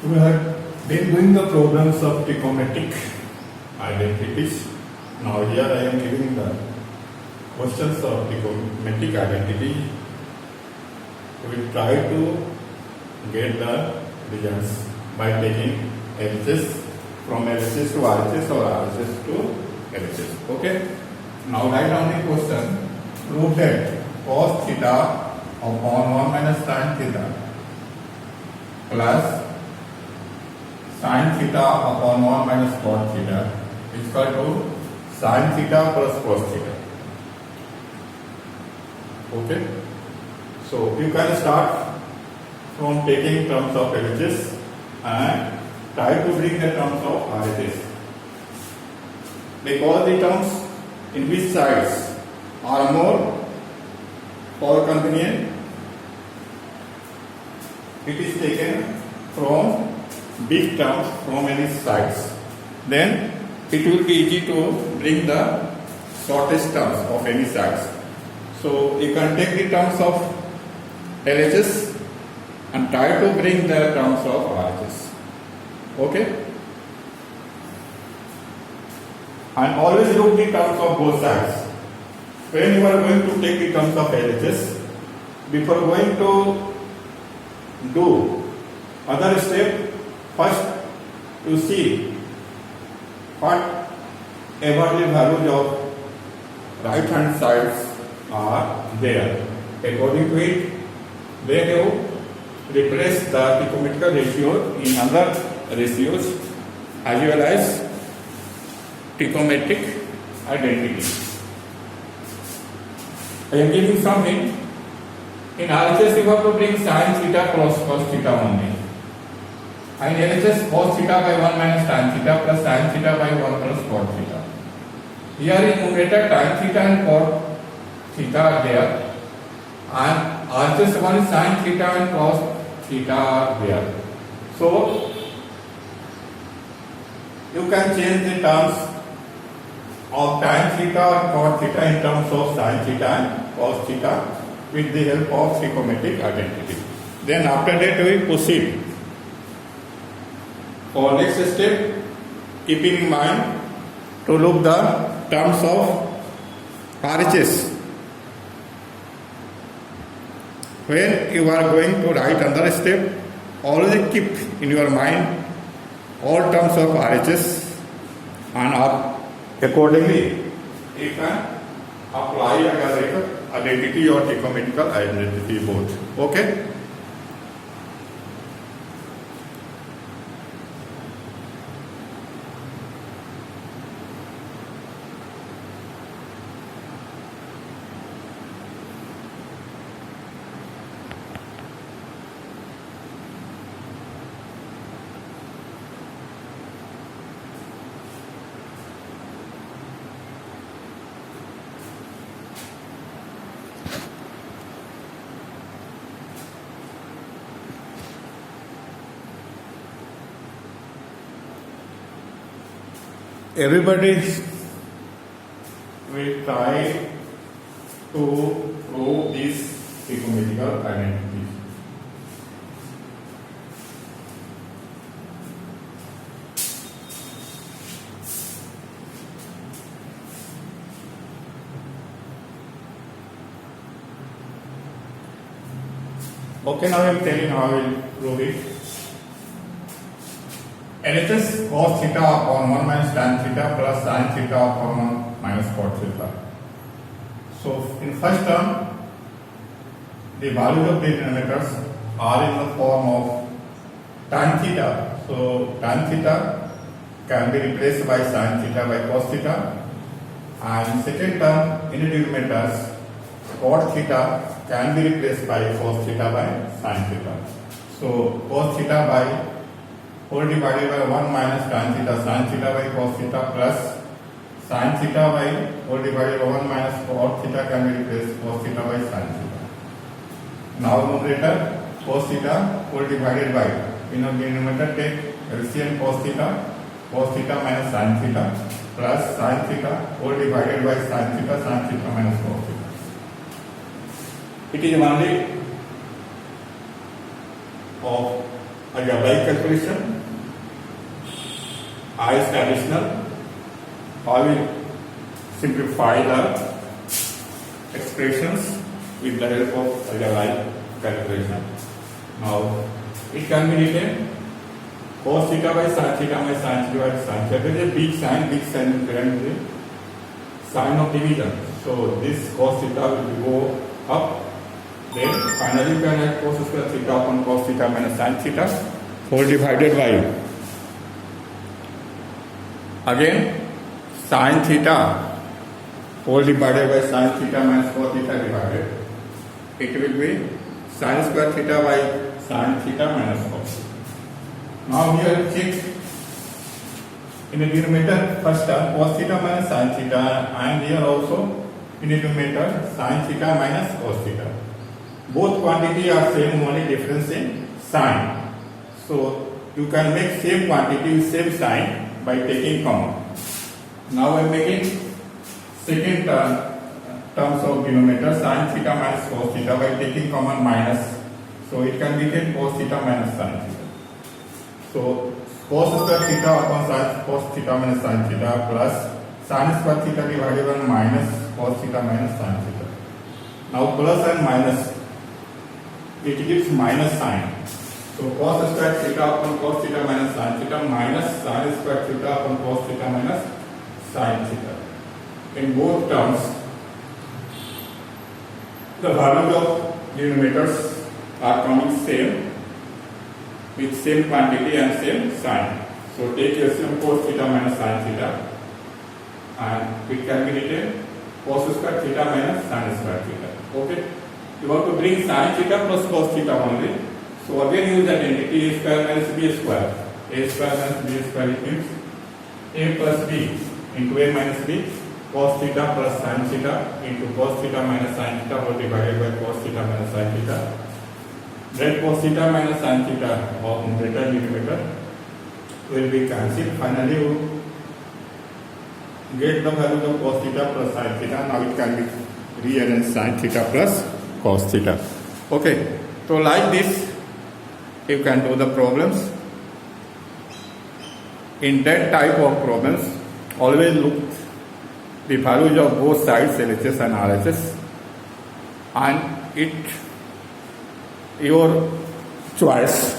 We have been doing the problems of trigonometric identities. Now here I am giving the questions of trigonometric identity. We will try to get the regions by taking LHS from LHS to RHS or RHS to LHS. Okay. Now write down the question. Prove that cos theta upon 1 minus sin theta plus sin theta upon 1 minus cos theta is equal to sin theta plus cos theta. Okay. So you can start from taking terms of LHS and try to bring the terms of RHS. Because the terms in which sides are more for convenient, it is taken from big terms from any sides. Then it will be easy to bring the shortest terms of any sides. So you can take the terms of LHS and try to bring the terms of RHS. Okay? And always look the terms of both sides. When you are going to take the terms of LHS, before going to do other step, first you see what ever the values of right hand sides are there. According to it, then you replace the trigonometrical ratio in other ratios as well as trigonometric identity. I am giving some hint. In RHS you have to bring sin theta plus cos theta only. And LHS cos theta by 1 minus tan theta plus sin theta by 1 plus cos theta. Here in numerator tan theta and cos theta are there. And RHS one is sin theta and cos theta are there. So you can change the terms of tan theta and cos theta in terms of sin theta and cos theta with the help of trigonometric identity. Then after that we proceed. For next step, keeping in mind to look the terms of RHS. When you are going to write another step, always keep in your mind all terms of RHS and accordingly you can apply algebraic identity or trigonometrical identity both. Okay? Everybody will try to prove this trigonometrical identity. Okay, now I am telling how I will prove it. LHS cos theta upon 1 minus tan theta plus sin theta upon 1 minus cos theta. So in first term, the values of the denominators are in the form of tan theta. So tan theta can be replaced by sin theta by cos theta. And second term, in the denominators, cot theta can be replaced by cos theta by sin theta. So cos theta by whole divided by 1 minus tan theta sin theta by cos theta plus sin theta by whole divided by 1 minus cos theta can be replaced cos theta by sin theta. Now numerator cos theta whole divided by, in the denominator take LCM cos theta minus sin theta plus sin theta whole divided by sin theta minus cos theta. It is only of algebraic calculation, I is additional. I will simplify the expressions with the help of algebraic calculation. Now it can be written cos theta by sin theta by sin theta by sin theta. There is a big sign represents the sign of division. So this cos theta will go up. Then finally you can have cos square theta upon cos theta minus sin theta whole divided by again sin theta whole divided by sin theta minus cos theta divided. It will be sin square theta by sin theta minus cos. Now here check in the denominator first term cos theta minus sin theta, and here also in the numerator sin theta minus cos theta. Both quantity are same, only difference in sign. So you can make same quantity with same sign by taking common. Now I am making second terms of denominator sin theta minus cos theta by taking common minus. So it can become cos theta minus sin theta. So cos square theta upon sin cos theta minus sin theta plus sin square theta divided by minus cos theta minus sin theta. Now plus and minus, it gives minus sign. So cos square theta upon cos theta minus sin theta minus sin square theta upon cos theta minus sin theta. In both terms, the values of denominators are coming same with same quantity and same sign. So take LCM cos theta minus sin theta, and it can be written cos square theta minus sin square theta. Okay. You want to bring sin theta plus cos theta only. So again use identity a square minus b square. A square minus b square equals a plus b into a minus b cos theta plus sin theta into cos theta minus sin theta whole divided by cos theta minus sin theta. Then cos theta minus sin theta of numerator denominator will be cancelled. Finally you get the value of cos theta plus sin theta. Now it can be rearranged sin theta plus cos theta. Okay, so like this you can do the problems. In that type of problems, always look the values of both sides LHS and RHS, and it your choice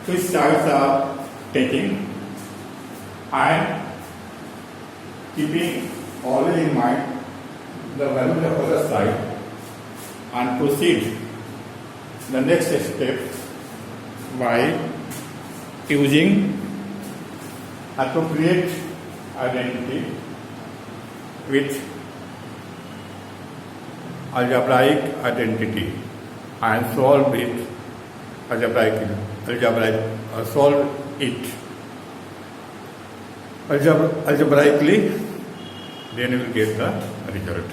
which sides are taking, and keeping always in mind the value of other side, and proceed the next step by using appropriate identity with algebraic identity and solve it solve it algebraically, then you will get the result.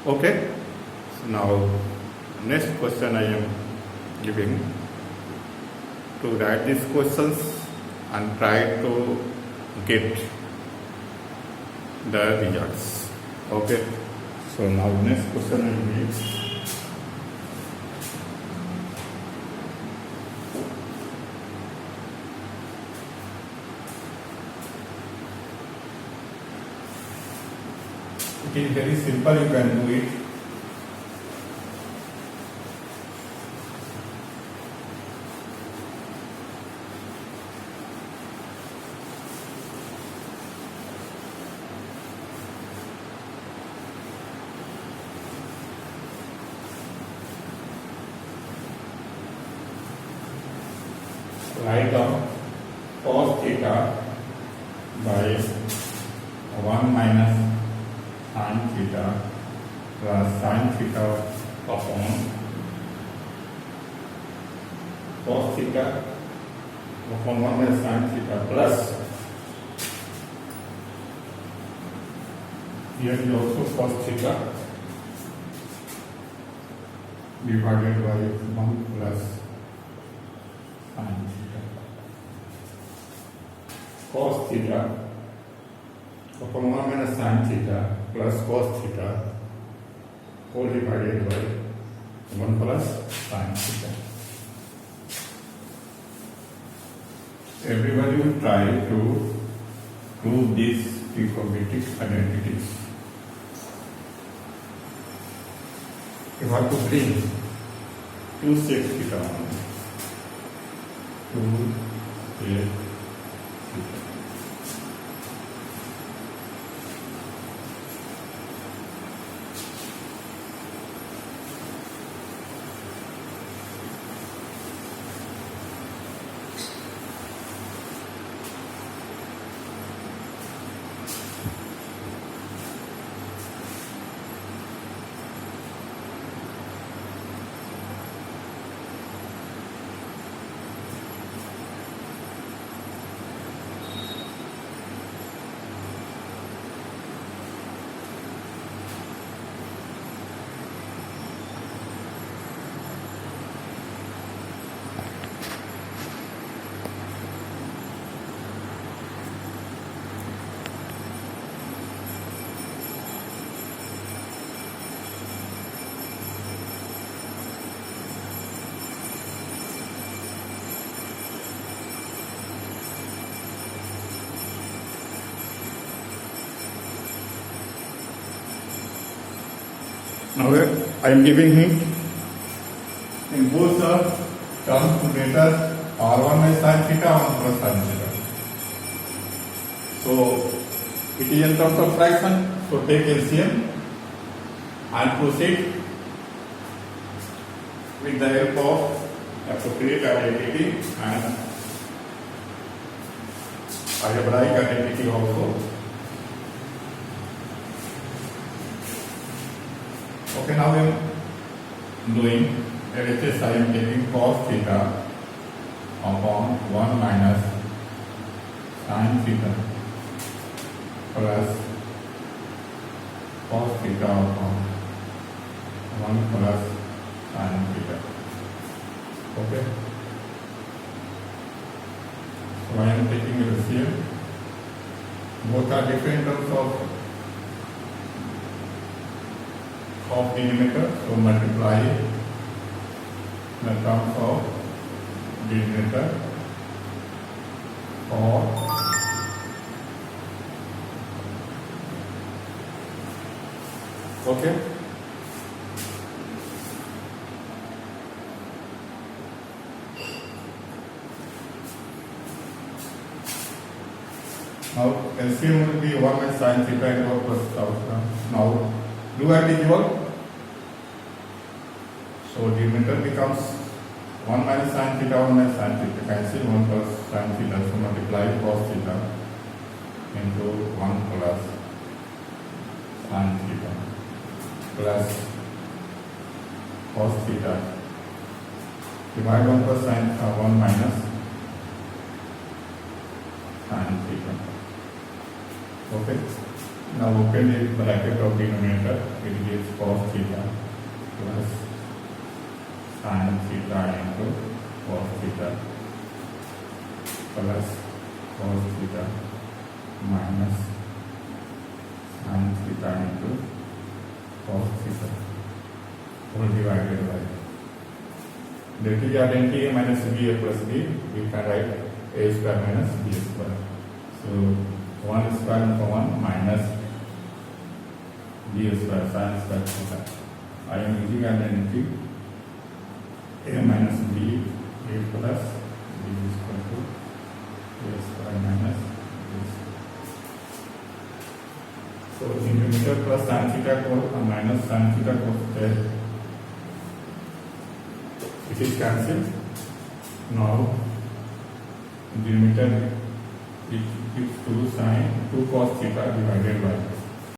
Okay. Now next question I am giving to write these questions and try to get the results. Okay. So now next question I will give. It is very simple, you can do it. Write down cos theta by 1 minus sin theta plus sin theta upon cos theta upon 1 minus sin theta plus, here is also cos theta divided by 1 plus sin theta. Cos theta upon 1 minus sin theta plus cos theta whole divided by 1 plus sin theta. everybody will try to prove these trigonometric identities. You have to bring two sec theta only. Two sec theta. Now I am giving hint in both the terms to greater r1 by sin theta, 1 plus sin theta. So it is in terms of fraction. So take LCM and proceed with the help of appropriate identity and algebraic identity also. Okay, now I am doing LHS. I am taking cos theta upon 1 minus sin theta plus cos theta upon 1 plus sin theta. Okay. So I am taking LCM. Both are different terms of denominator, so multiply the terms of denominator or okay. Now LCM will be 1 minus sin theta and 1 plus tau. Now do addition. So denominator becomes 1 minus sin theta, 1 minus sin theta, cancel 1 plus sin theta, so multiply cos theta into 1 plus sin theta plus cos theta, divide 1 plus sin 1 minus sin theta. Okay. Now open the bracket of denominator, it gives cos theta plus sin theta into cos theta plus cos theta minus sin theta into cos theta whole divided by that is identity a minus b a plus b. We can write a square minus b square. So 1 square into 1 minus b square sin square theta. I am using identity a minus b, a plus b is equal to a square minus b square. So denominator plus sin theta को minus sin theta को it is cancelled. Now denominator it gives 2 cos theta divided by